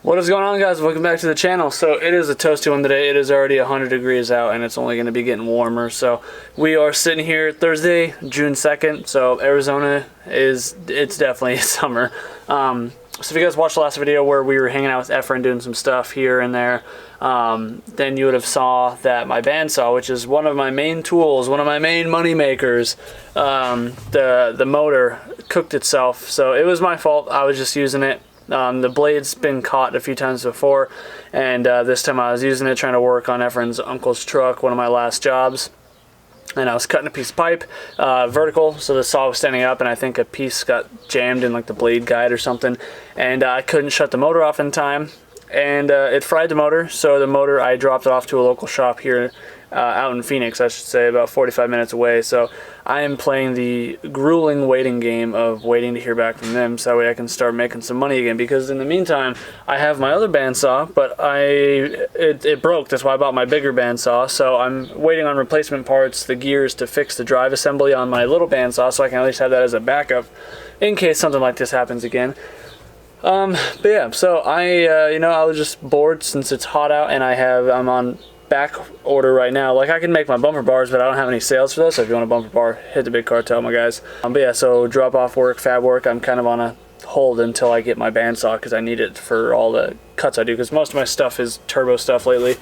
What is going on, guys? Welcome back to the channel. So it is a toasty one today. It is already 100 degrees out and it's only going to be getting warmer. So we are sitting here Thursday, June 2nd. So Arizona it's definitely summer. So if you guys watched the last video where we were hanging out with Efren doing some stuff here and there, then you would have saw that my bandsaw, which is one of my main tools, one of my main money makers, the motor cooked itself. So it was my fault. I was just using it. The blade's been caught a few times before, and this time I was using it trying to work on Efren's uncle's truck, one of my last jobs, and I was cutting a piece of pipe vertical, so the saw was standing up, and I think a piece got jammed in like the blade guide or something, and I couldn't shut the motor off in time, and it fried the motor. So the motor, I dropped it off to a local shop here out in Phoenix, I should say, about 45 minutes away. So I am playing the grueling waiting game of waiting to hear back from them, so that way I can start making some money again, because in the meantime I have my other bandsaw, but it broke. That's why I bought my bigger bandsaw. So I'm waiting on replacement parts, the gears to fix the drive assembly on my little bandsaw, so I can at least have that as a backup in case something like this happens again. But yeah, so I was just bored since it's hot out, and I'm on back order right now. Like, I can make my bumper bars, but I don't have any sales for those. So if you want a bumper bar, hit the big cartel, my guys. But yeah, so drop off work, fab work, I'm kind of on a hold until I get my bandsaw, because I need it for all the cuts I do, because most of my stuff is turbo stuff lately,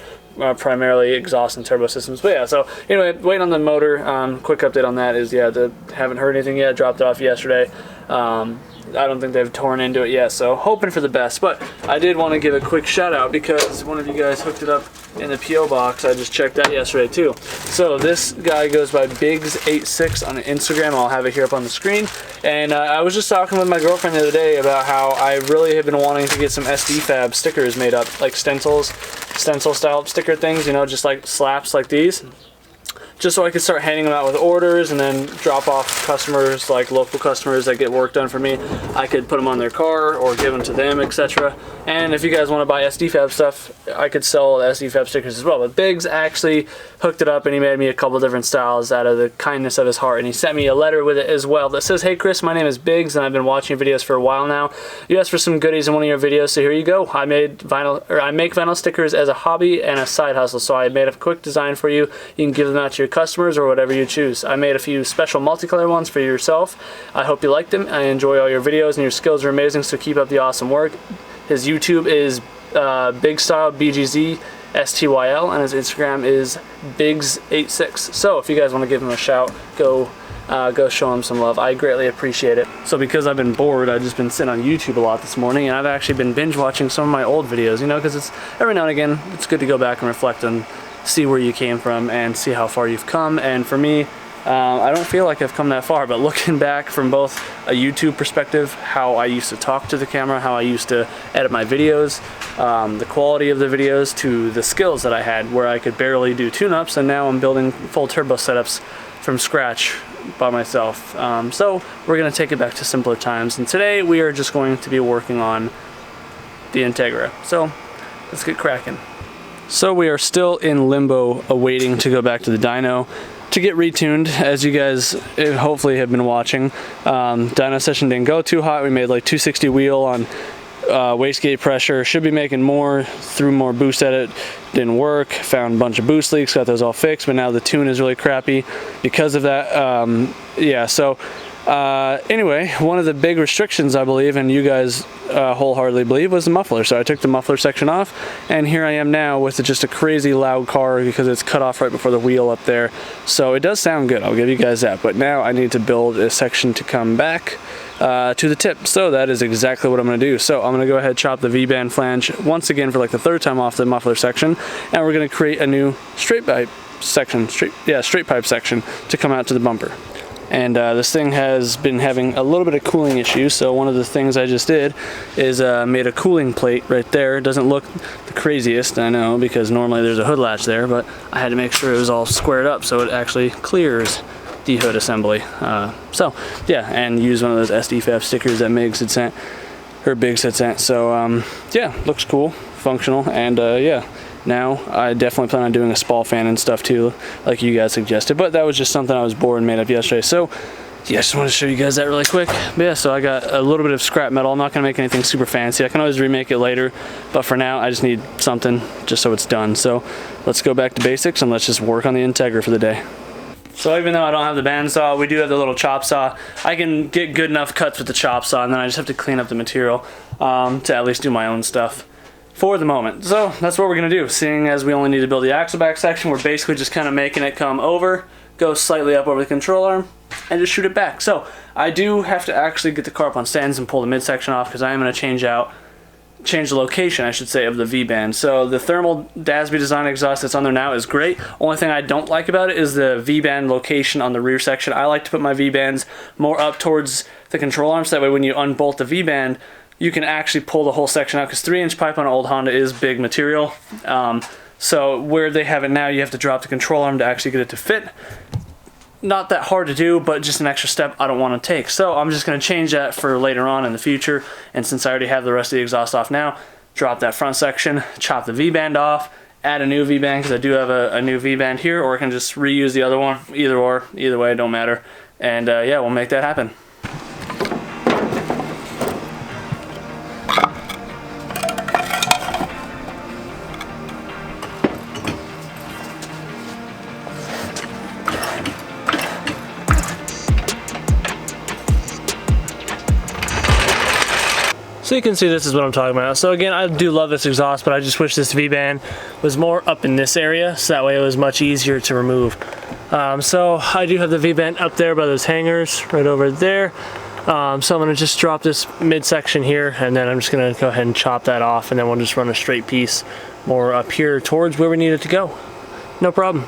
primarily exhaust and turbo systems. But yeah, so anyway, waiting on the motor. Quick update on that is, yeah, haven't heard anything yet. Dropped it off yesterday. I don't think they've torn into it yet, so hoping for the best. But I did want to give a quick shout out because one of you guys hooked it up in the PO box. I just checked that yesterday too. So this guy goes by Biggs86 on Instagram. I'll have it here up on the screen. And I was just talking with my girlfriend the other day about how I really have been wanting to get some SD fab stickers made up, like stencil style sticker things, you know, just like slaps like these, just so I could start handing them out with orders and then drop off customers, like local customers that get work done for me. I could put them on their car or give them to them, etc. And if you guys want to buy SD fab stuff, I could sell SD fab stickers as well. But Biggs actually hooked it up, and he made me a couple different styles out of the kindness of his heart, and he sent me a letter with it as well that says, "Hey Chris, my name is Biggs, and I've been watching your videos for a while now. You asked for some goodies in one of your videos, so here you go. I make vinyl stickers as a hobby and a side hustle, so I made a quick design for you. You can give them out to your customers or whatever you choose. I made a few special multicolor ones for yourself. I hope you like them. I enjoy all your videos, and your skills are amazing, so keep up the awesome work." His YouTube is Big Style BGZ STYL, and his Instagram is Biggs86. So if you guys want to give him a shout, go show him some love. I greatly appreciate it. So because I've been bored, I've just been sitting on YouTube a lot this morning, and I've actually been binge watching some of my old videos, you know, because it's every now and again it's good to go back and reflect and see where you came from and see how far you've come. And for me, I don't feel like I've come that far, but looking back from both a YouTube perspective, how I used to talk to the camera, how I used to edit my videos, the quality of the videos, to the skills that I had where I could barely do tune-ups, and now I'm building full turbo setups from scratch by myself. So we're going to take it back to simpler times, and today we are just going to be working on the Integra. So let's get cracking. So we are still in limbo, awaiting to go back to the dyno to get retuned. As you guys hopefully have been watching, dyno session didn't go too hot. We made like 260 wheel on wastegate pressure. Should be making more, threw more boost at it, didn't work. Found a bunch of boost leaks, got those all fixed, but now the tune is really crappy because of that. Yeah, so anyway, one of the big restrictions, I believe, and you guys wholeheartedly believe, was the muffler. So I took the muffler section off, and here I am now with just a crazy loud car because it's cut off right before the wheel up there. So it does sound good, I'll give you guys that, but now I need to build a section to come back to the tip. So that is exactly what I'm going to do. So I'm going to go ahead and chop the V-band flange once again for like the third time off the muffler section, and we're going to create a new straight pipe section, straight pipe section to come out to the bumper. And this thing has been having a little bit of cooling issues, so one of the things I just did is made a cooling plate right there. It doesn't look the craziest, I know, because normally there's a hood latch there, but I had to make sure it was all squared up so it actually clears the hood assembly. So yeah, and use one of those SD fab stickers that Biggs had sent. So yeah, looks cool, functional, and yeah. Now I definitely plan on doing a spall fan and stuff too, like you guys suggested, but that was just something I was bored and made up yesterday. So yeah, I just want to show you guys that really quick. But yeah, so I got a little bit of scrap metal. I'm not going to make anything super fancy. I can always remake it later, but for now I just need something just so it's done. So let's go back to basics and let's just work on the Integra for the day. So even though I don't have the bandsaw, we do have the little chop saw. I can get good enough cuts with the chop saw, and then I just have to clean up the material to at least do my own stuff for the moment. So that's what we're gonna do. Seeing as we only need to build the axle back section, we're basically just kind of making it come over, go slightly up over the control arm, and just shoot it back. So I do have to actually get the car up on stands and pull the midsection off, because I am gonna change the location, I should say, of the V-band. So the thermal Dasby design exhaust that's on there now is great. Only thing I don't like about it is the V-band location on the rear section. I like to put my V-bands more up towards the control arm, so that way when you unbolt the V-band, you can actually pull the whole section out, because 3-inch pipe on an old Honda is big material. So where they have it now, you have to drop the control arm to actually get it to fit. Not that hard to do, but just an extra step I don't want to take. So I'm just going to change that for later on in the future. And since I already have the rest of the exhaust off now, drop that front section, chop the V-band off, add a new V-band, because I do have a new V-band here, or I can just reuse the other one. Either way, it don't matter. And yeah, we'll make that happen. So you can see this is what I'm talking about. So again, I do love this exhaust, but I just wish this V-band was more up in this area, so that way it was much easier to remove. So I do have the V-band up there by those hangers, right over there. So I'm gonna just drop this midsection here, and then I'm just gonna go ahead and chop that off, and then we'll just run a straight piece more up here towards where we need it to go. No problem.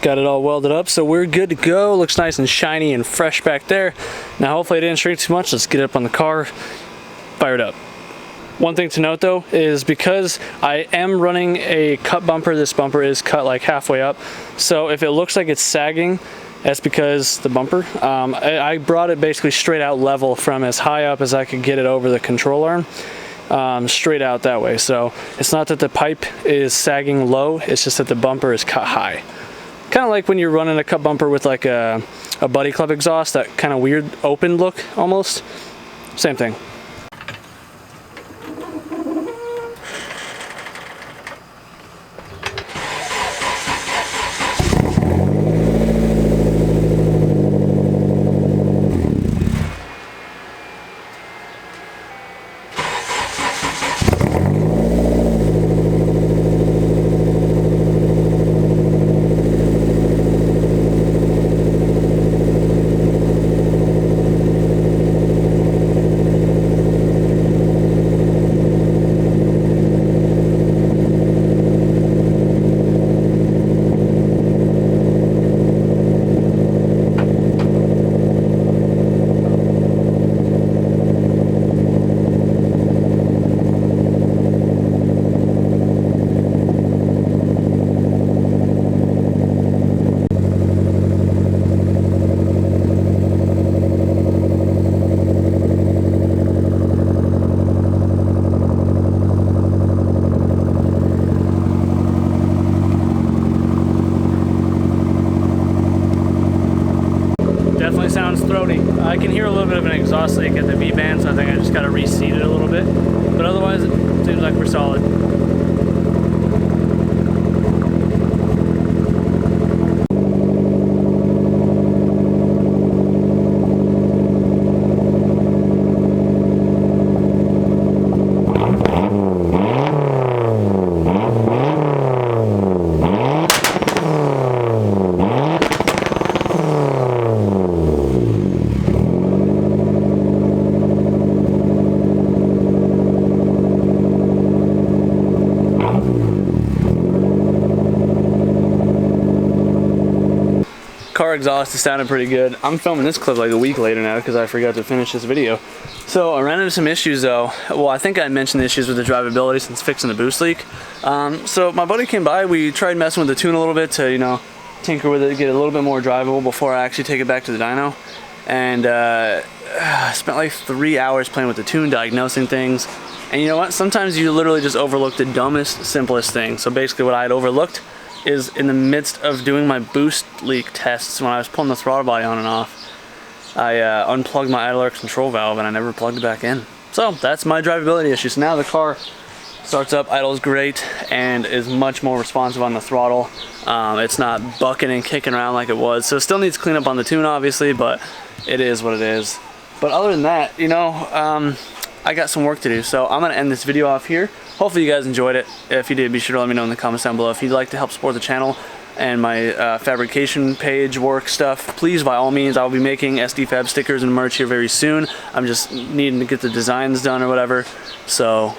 Got it all welded up, so we're good to go. Looks nice and shiny and fresh back there. Now hopefully it didn't shrink too much. Let's get it up on the car, fire it up. One thing to note though is because I am running a cut bumper, this bumper is cut like halfway up. So if it looks like it's sagging, that's because the bumper, I brought it basically straight out level from as high up as I could get it over the control arm, straight out that way. So it's not that the pipe is sagging low, it's just that the bumper is cut high. Kind of like when you're running a cut bumper with like a Buddy Club exhaust, that kind of weird open look almost. Same thing. I can hear a little bit of an exhaust leak at the V-band, so I think I just got to reseat it a little bit. But otherwise, it seems like we're solid. Car exhaust is sounding pretty good. I'm filming this clip like a week later now because I forgot to finish this video. So I ran into some issues though. Well, I think I mentioned the issues with the drivability since fixing the boost leak. So my buddy came by, we tried messing with the tune a little bit to, you know, tinker with it, get it a little bit more drivable before I actually take it back to the dyno. And I spent like 3 hours playing with the tune, diagnosing things. And you know what? Sometimes you literally just overlook the dumbest, simplest thing. So basically what I had overlooked is in the midst of doing my boost leak tests, when I was pulling the throttle body on and off, I unplugged my idler control valve and I never plugged it back in. So that's my drivability issue. So now the car starts up, idles great, and is much more responsive on the throttle. It's not bucking and kicking around like it was. So it still needs cleanup on the tune obviously, but it is what it is. But other than that, you know, I got some work to do. So I'm gonna end this video off here. Hopefully you guys enjoyed it. If you did, be sure to let me know in the comments down below. If you'd like to help support the channel and my fabrication page work stuff, please, by all means, I'll be making SD Fab stickers and merch here very soon. I'm just needing to get the designs done or whatever. So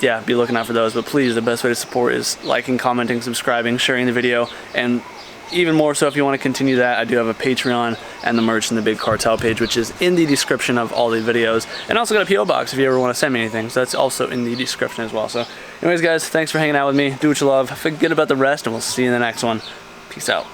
yeah, be looking out for those. But please, the best way to support is liking, commenting, subscribing, sharing the video, and even more so if you want to continue that, I do have a Patreon and the merch and the big cartel page, which is in the description of all the videos. And also got a PO box if you ever want to send me anything, so that's also in the description as well. So anyways guys, thanks for hanging out with me. Do what you love, forget about the rest, and we'll see you in the next one. Peace out.